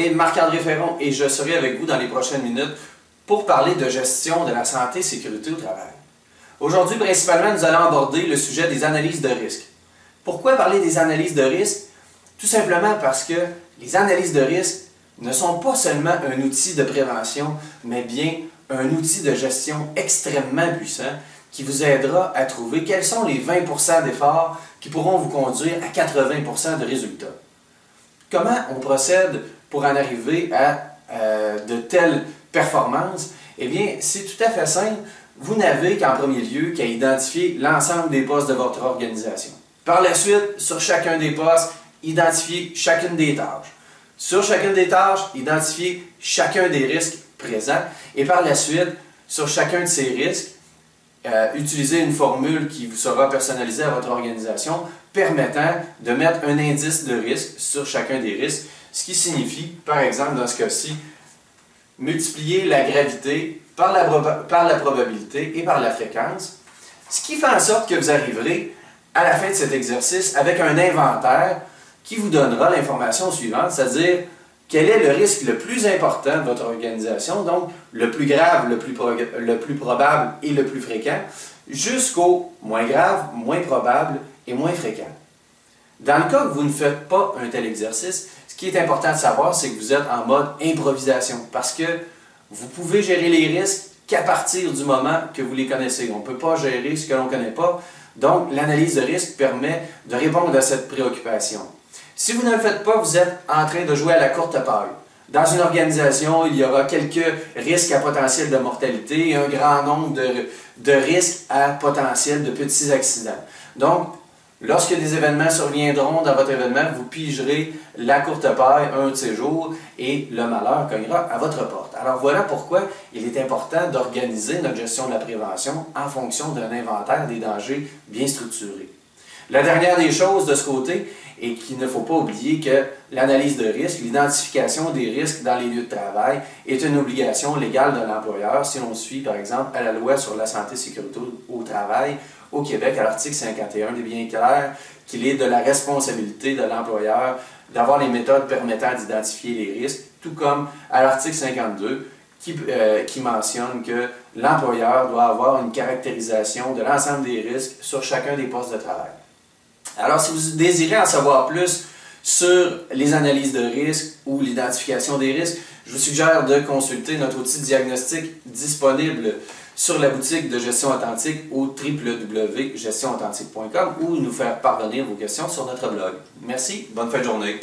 nommé Marc-André Ferron et je serai avec vous dans les prochaines minutes pour parler de gestion de la santé et sécurité au travail. Aujourd'hui, principalement, nous allons aborder le sujet des analyses de risque. Pourquoi parler des analyses de risque? Tout simplement parce que les analyses de risque ne sont pas seulement un outil de prévention, mais bien un outil de gestion extrêmement puissant qui vous aidera à trouver quels sont les 20% d'efforts qui pourront vous conduire à 80% de résultats. Comment on procède pour en arriver à de telles performances? Eh bien, c'est tout à fait simple. Vous n'avez qu'en premier lieu qu'à identifier l'ensemble des postes de votre organisation. Par la suite, sur chacun des postes, identifiez chacune des tâches. Sur chacune des tâches, identifiez chacun des risques présents. Et par la suite, sur chacun de ces risques, utilisez une formule qui vous sera personnalisée à votre organisation, permettant de mettre un indice de risque sur chacun des risques, ce qui signifie, par exemple, dans ce cas-ci, multiplier la gravité par la probabilité et par la fréquence, ce qui fait en sorte que vous arriverez à la fin de cet exercice avec un inventaire qui vous donnera l'information suivante, c'est-à-dire quel est le risque le plus important de votre organisation, donc le plus grave, le plus probable et le plus fréquent, jusqu'au moins grave, moins probable et moins fréquent. Dans le cas que vous ne faites pas un tel exercice, ce qui est important de savoir, c'est que vous êtes en mode improvisation, parce que vous pouvez gérer les risques qu'à partir du moment que vous les connaissez. On ne peut pas gérer ce que l'on ne connaît pas, donc l'analyse de risque permet de répondre à cette préoccupation. Si vous ne le faites pas, vous êtes en train de jouer à la courte paille. Dans une organisation, il y aura quelques risques à potentiel de mortalité et un grand nombre de risques à potentiel de petits accidents. Donc, lorsque des événements surviendront dans votre événement, vous pigerez la courte paille un de ces jours et le malheur cognera à votre porte. Alors voilà pourquoi il est important d'organiser notre gestion de la prévention en fonction d'un inventaire des dangers bien structuré. La dernière des choses de ce côté, et qu'il ne faut pas oublier que l'analyse de risque, l'identification des risques dans les lieux de travail est une obligation légale de l'employeur si l'on suit par exemple à la loi sur la santé et sécurité au travail au Québec à l'article 51. Il est bien clair qu'il est de la responsabilité de l'employeur d'avoir les méthodes permettant d'identifier les risques, tout comme à l'article 52 qui mentionne que l'employeur doit avoir une caractérisation de l'ensemble des risques sur chacun des postes de travail. Alors, si vous désirez en savoir plus sur les analyses de risque ou l'identification des risques, je vous suggère de consulter notre outil de diagnostic disponible sur la boutique de Gestion Authentique au www.gestionauthentique.com ou nous faire parvenir vos questions sur notre blog. Merci, bonne fin de journée.